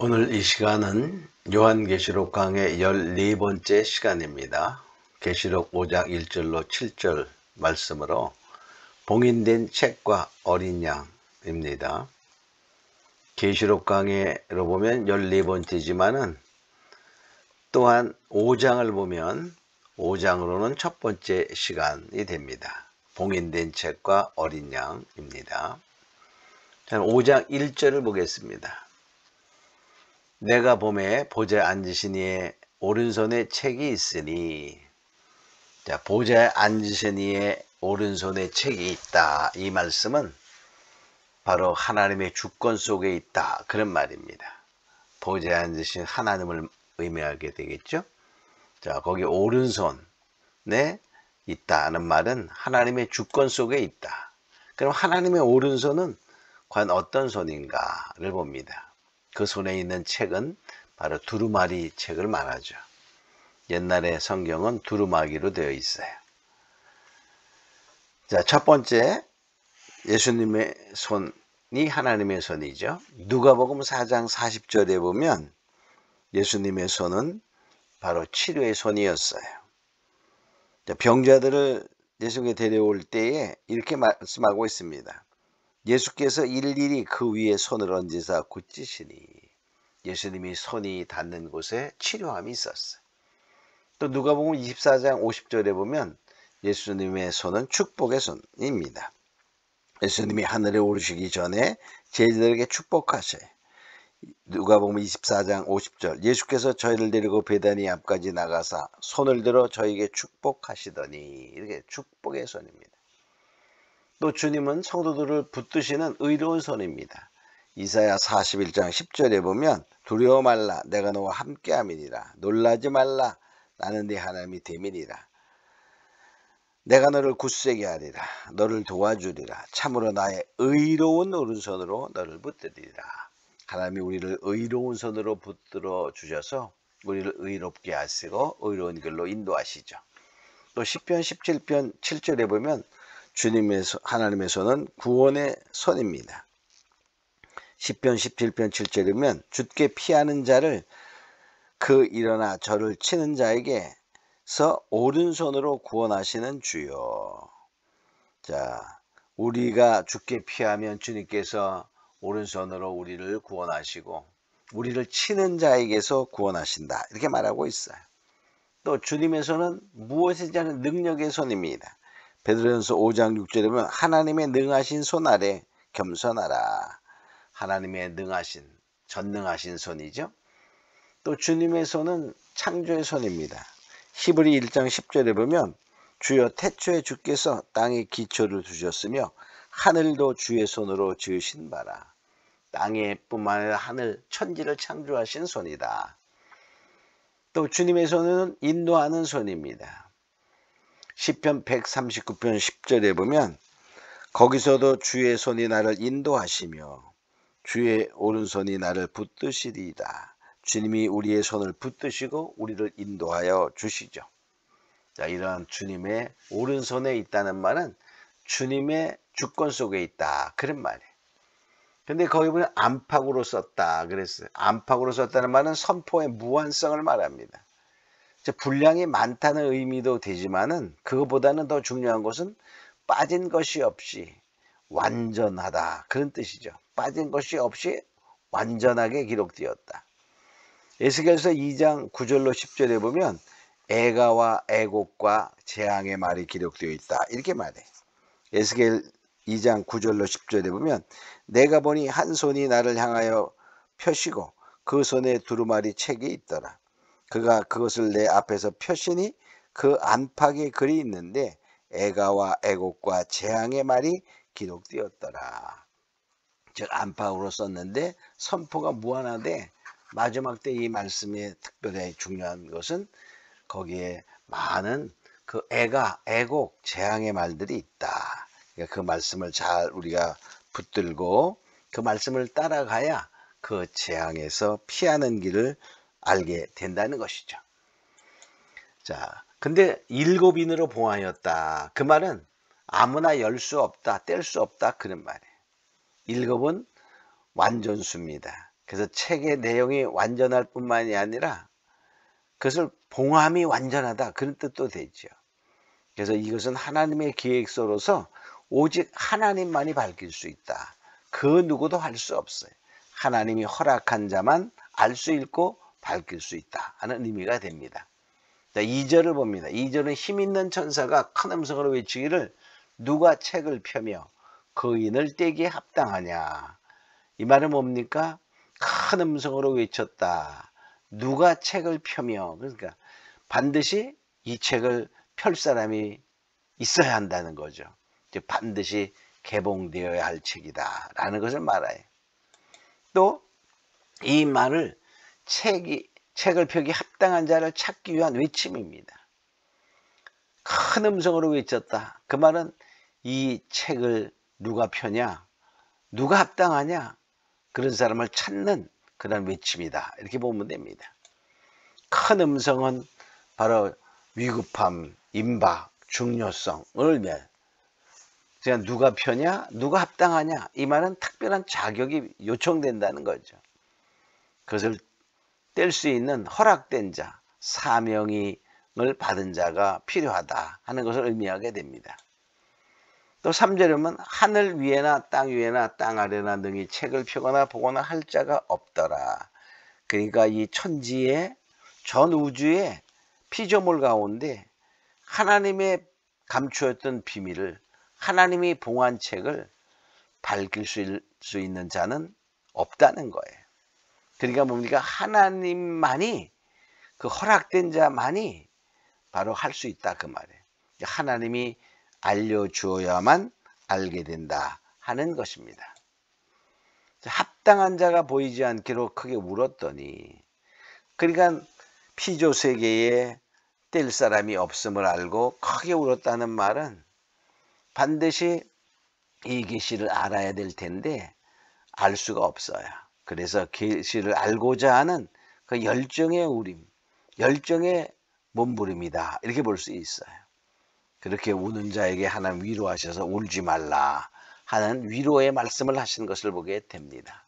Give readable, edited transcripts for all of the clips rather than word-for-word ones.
오늘 이 시간은 요한계시록 강의 14번째 시간입니다. 계시록 5장 1절로 7절 말씀으로 봉인된 책과 어린 양입니다. 계시록 강의로 보면 14번째지만은 또한 5장을 보면 5장으로는 첫 번째 시간이 됩니다. 봉인된 책과 어린 양입니다. 저는 5장 1절을 보겠습니다. 내가 보매 보좌에 앉으신 이의 오른손에 책이 있으니, 자, 보좌에 앉으신 이의 오른손에 책이 있다. 이 말씀은 바로 하나님의 주권 속에 있다, 그런 말입니다. 보좌에 앉으신 하나님을 의미하게 되겠죠. 자, 거기 오른손에 있다는 말은 하나님의 주권 속에 있다. 그럼 하나님의 오른손은 과연 어떤 손인가를 봅니다. 그 손에 있는 책은 바로 두루마리 책을 말하죠. 옛날에 성경은 두루마기로 되어 있어요. 자, 첫 번째, 예수님의 손이 하나님의 손이죠. 누가복음 4장 40절에 보면 예수님의 손은 바로 치료의 손이었어요. 자, 병자들을 예수님께 데려올 때에 이렇게 말씀하고 있습니다. 예수께서 일일이 그 위에 손을 얹으사 고치시니, 예수님이 손이 닿는 곳에 치료함이 있었어요. 또 누가복음 24장 50절에 보면 예수님의 손은 축복의 손입니다. 예수님이 하늘에 오르시기 전에 제자들에게 축복하셔요. 누가복음 24장 50절, 예수께서 저희를 데리고 베다니 앞까지 나가사 손을 들어 저에게 축복하시더니, 이렇게 축복의 손입니다. 또 주님은 성도들을 붙드시는 의로운 손입니다. 이사야 41장 10절에 보면 두려워 말라, 내가 너와 함께함이니라. 놀라지 말라, 나는 네 하나님이 됨이니라. 내가 너를 굳세게 하리라. 너를 도와주리라. 참으로 나의 의로운 오른손으로 너를 붙들리라. 하나님이 우리를 의로운 손으로 붙들어 주셔서 우리를 의롭게 하시고 의로운 길로 인도하시죠. 또 시편 17편 7절에 보면 주님의 하나님의 손은 구원의 손입니다. 시편 17편 7절이면 주께 피하는 자를 그 일어나 저를 치는 자에게서 오른손으로 구원하시는 주요. 자, 우리가 주께 피하면 주님께서 오른손으로 우리를 구원하시고 우리를 치는 자에게서 구원하신다, 이렇게 말하고 있어요. 또 주님의 손은 무엇이지 않은 능력의 손입니다. 베드로전서 5장 6절에 보면 하나님의 능하신 손 아래 겸손하라. 하나님의 능하신, 전능하신 손이죠. 또 주님의 손은 창조의 손입니다. 히브리 1장 10절에 보면 주여 태초에 주께서 땅에 기초를 두셨으며 하늘도 주의 손으로 지으신 바라. 땅에 뿐만 아니라 하늘 천지를 창조하신 손이다. 또 주님의 손은 인도하는 손입니다. 시편 139편 10절에 보면 거기서도 주의 손이 나를 인도하시며 주의 오른손이 나를 붙드시리이다. 주님이 우리의 손을 붙드시고 우리를 인도하여 주시죠. 자, 이런 주님의 오른손에 있다는 말은 주님의 주권 속에 있다, 그런 말이에요. 근데 거기 보면 안팎으로 썼다 그랬어요. 안팎으로 썼다는 말은 선포의 무한성을 말합니다. 분량이 많다는 의미도 되지만은 그것보다는 더 중요한 것은 빠진 것이 없이 완전하다, 그런 뜻이죠. 빠진 것이 없이 완전하게 기록되었다. 에스겔서 2장 9절로 10절에 보면 애가와 애곡과 재앙의 말이 기록되어 있다, 이렇게 말해. 에스겔 2장 9절로 10절에 보면 내가 보니 한 손이 나를 향하여 펴시고 그 손에 두루마리 책이 있더라. 그가 그것을 내 앞에서 펴시니 그 안팎에 글이 있는데 애가와 애곡과 재앙의 말이 기록되었더라. 즉 안팎으로 썼는데 선포가 무한하되 마지막 때 이 말씀의 특별히 중요한 것은 거기에 많은 그 애가, 애곡, 재앙의 말들이 있다. 그러니까 그 말씀을 잘 우리가 붙들고 그 말씀을 따라가야 그 재앙에서 피하는 길을 알게 된다는 것이죠. 자, 근데 7인으로 봉하였다. 그 말은 아무나 열 수 없다, 뗄 수 없다, 그런 말이에요. 7은 완전수입니다. 그래서 책의 내용이 완전할 뿐만이 아니라 그것을 봉함이 완전하다, 그런 뜻도 되죠. 그래서 이것은 하나님의 계획서로서 오직 하나님만이 밝힐 수 있다. 그 누구도 할 수 없어요. 하나님이 허락한 자만 알 수 있고 밝힐 수 있다 하는 의미가 됩니다. 자, 2절을 봅니다. 2절은 힘있는 천사가 큰 음성으로 외치기를 누가 책을 펴며 거인을 떼기에 합당하냐. 이 말은 뭡니까? 큰 음성으로 외쳤다. 누가 책을 펴며, 그러니까 반드시 이 책을 펼 사람이 있어야 한다는 거죠. 반드시 개봉되어야 할 책이다 라는 것을 말해요. 또 이 말을 책을 펴기 합당한 자를 찾기 위한 외침입니다. 큰 음성으로 외쳤다. 그 말은 이 책을 누가 펴냐, 누가 합당하냐, 그런 사람을 찾는 그런 외침이다, 이렇게 보면 됩니다. 큰 음성은 바로 위급함, 임박, 중요성을 의미해요. 그러니까 누가 펴냐, 누가 합당하냐, 이 말은 특별한 자격이 요청된다는 거죠. 그것을 뗄 수 있는 허락된 자, 사명을 받은 자가 필요하다 하는 것을 의미하게 됩니다. 또 3절에 보면 하늘 위에나 땅 위에나 땅 아래나 능히 책을 펴거나 보거나 할 자가 없더라. 그러니까 이 천지의 전 우주의 피조물 가운데 하나님의 감추었던 비밀을, 하나님이 봉한 책을 밝힐 수 있는 자는 없다는 거예요. 그러니까 뭡니까? 하나님만이, 그 허락된 자만이 바로 할 수 있다, 그 말이에요. 하나님이 알려주어야만 알게 된다 하는 것입니다. 합당한 자가 보이지 않기로 크게 울었더니, 그러니까 피조 세계에 뗄 사람이 없음을 알고 크게 울었다는 말은 반드시 이 계시를 알아야 될 텐데 알 수가 없어요. 그래서 계시를 알고자 하는 그 열정의 울임, 열정의 몸부림이다, 이렇게 볼 수 있어요. 그렇게 우는 자에게 하나님 위로하셔서 울지 말라 하는 위로의 말씀을 하신 것을 보게 됩니다.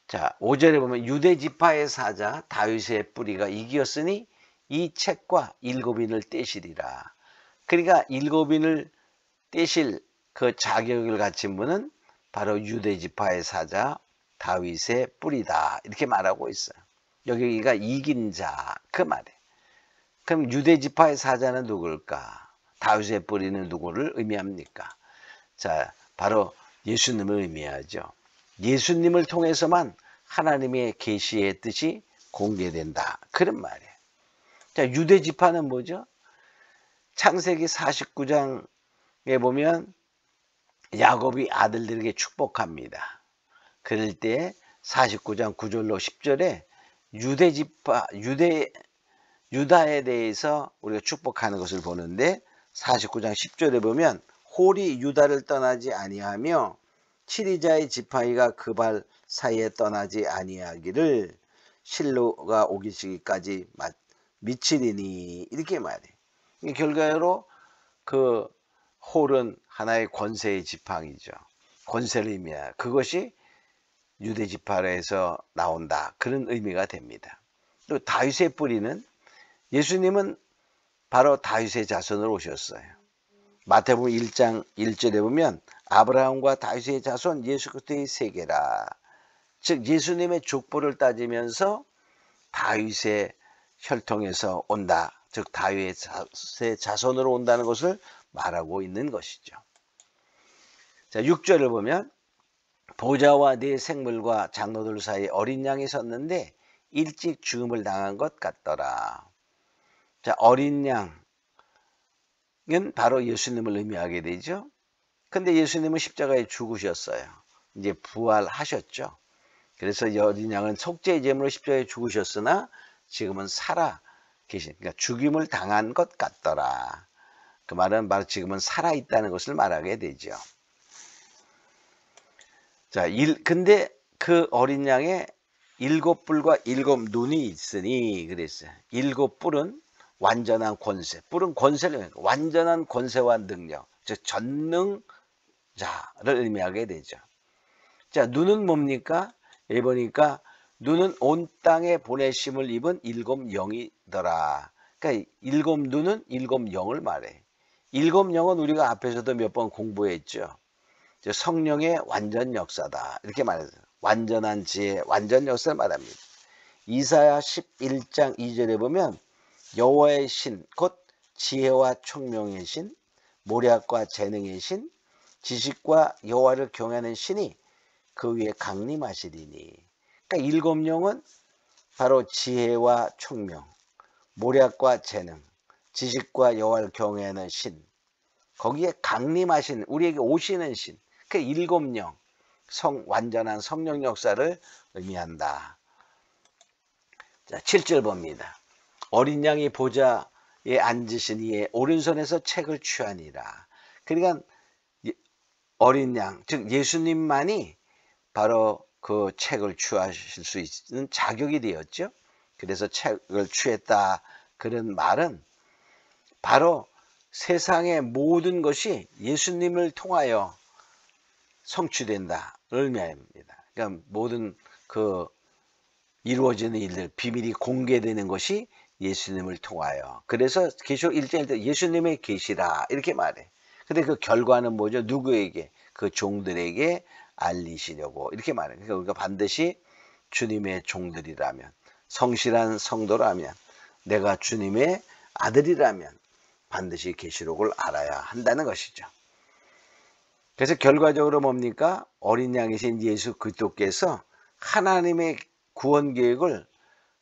자, 5절에 보면 유대 지파의 사자 다윗의 뿌리가 이기었으니 이 책과 일곱인을 떼시리라. 그러니까 일곱인을 떼실 그 자격을 갖춘 분은 바로 유대 지파의 사자 다윗의 뿌리다, 이렇게 말하고 있어요. 여기가 이긴 자, 그 말이에요. 그럼 유대 지파의 사자는 누굴까? 다윗의 뿌리는 누구를 의미합니까? 자, 바로 예수님을 의미하죠. 예수님을 통해서만 하나님의 계시의 뜻이 공개된다, 그런 말이에요. 자, 유대 지파는 뭐죠? 창세기 49장에 보면 야곱이 아들들에게 축복합니다. 그럴 때 49장 9절로 10절에 유대 지파, 유다에 대해서 우리가 축복하는 것을 보는데 49장 10절에 보면 홀이 유다를 떠나지 아니하며 치리자의 지팡이가 그 발 사이에 떠나지 아니하기를 실로가 오기 시기까지 미치리니, 이렇게 말해. 결과로 그 홀은 하나의 권세의 지팡이죠. 권세를 의미해요. 그것이 유대 지파에서 나온다, 그런 의미가 됩니다. 또 다윗의 뿌리는, 예수님은 바로 다윗의 자손으로 오셨어요. 마태복음 1장 1절에 보면 아브라함과 다윗의 자손 예수 그리스도의 세계라. 즉 예수님의 족보를 따지면서 다윗의 혈통에서 온다, 즉 다윗의 자손으로 온다는 것을 말하고 있는 것이죠. 자, 6절을 보면 보좌와 네 생물과 장로들 사이에 어린 양이 섰는데 일찍 죽음을 당한 것 같더라. 자, 어린 양은 바로 예수님을 의미하게 되죠. 근데 예수님은 십자가에 죽으셨어요. 이제 부활하셨죠. 그래서 어린 양은 속죄의 제물로 십자가에 죽으셨으나 지금은 살아 계신, 그러니까 죽임을 당한 것 같더라. 그 말은 바로 지금은 살아 있다는 것을 말하게 되죠. 자, 근데 그 어린 양에 7뿔과 7눈이 있으니 그랬어요. 7뿔은 완전한 권세, 뿔은 권세를, 완전한 권세와 능력, 즉 전능자를 의미하게 되죠. 자, 눈은 뭡니까? 여기 보니까 눈은 온 땅에 보내심을 입은 일곱 영이더라. 그러니까 일곱 눈은 일곱 영을 말해. 일곱 영은 우리가 앞에서도 몇 번 공부했죠. 성령의 완전 역사다. 이렇게 말해서 완전한 지혜, 완전 역사를 말합니다. 이사야 11장 2절에 보면 여호와의 신, 곧 지혜와 총명의 신, 모략과 재능의 신, 지식과 여호와를 경외하는 신이 그 위에 강림하시리니. 그러니까 일곱 영은 바로 지혜와 총명, 모략과 재능, 지식과 여호와를 경외하는 신, 거기에 강림하신, 우리에게 오시는 신, 그 일곱 영, 완전한 성령 역사를 의미한다. 자, 7절 봅니다. 어린 양이 보좌에 앉으신 이의 오른손에서 책을 취하니라. 그러니까 어린 양, 즉 예수님만이 바로 그 책을 취하실 수 있는 자격이 되었죠. 그래서 책을 취했다. 그런 말은 바로 세상의 모든 것이 예수님을 통하여 성취된다. 의미합니다. 그러니까 모든 그 이루어지는 일들, 비밀이 공개되는 것이 예수님을 통하여. 그래서 계시록 1장 1절 예수님의 계시라 이렇게 말해. 근데 그 결과는 뭐죠? 누구에게? 그 종들에게 알리시려고 이렇게 말해. 그러니까 우리가 반드시 주님의 종들이라면, 성실한 성도라면, 내가 주님의 아들이라면 반드시 계시록을 알아야 한다는 것이죠. 그래서 결과적으로 뭡니까? 어린 양이신 예수 그리스도께서 하나님의 구원 계획을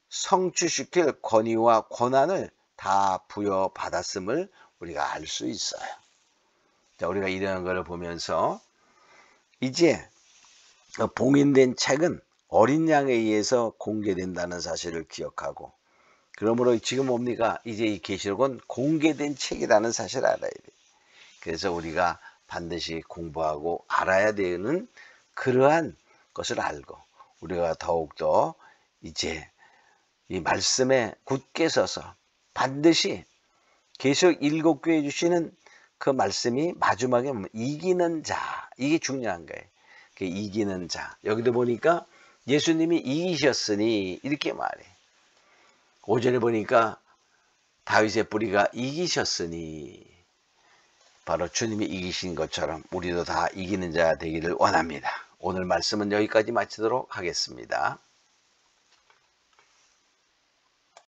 성취시킬 권위와 권한을 다 부여받았음을 우리가 알 수 있어요. 자, 우리가 이런 것을 보면서 이제 봉인된 책은 어린 양에 의해서 공개된다는 사실을 기억하고, 그러므로 지금 뭡니까? 이제 이 계시록은 공개된 책이라는 사실을 알아야 돼요. 그래서 우리가 반드시 공부하고 알아야 되는 그러한 것을 알고, 우리가 더욱더 이제 이 말씀에 굳게 서서 반드시 계시록 7교회 주시는 그 말씀이 마지막에 보면 이기는 자, 이게 중요한 거예요. 그 이기는 자. 여기도 보니까 예수님이 이기셨으니 이렇게 말해. 5절에 보니까 다윗의 뿌리가 이기셨으니, 바로 주님이 이기신 것처럼 우리도 다 이기는 자 되기를 원합니다. 오늘 말씀은 여기까지 마치도록 하겠습니다.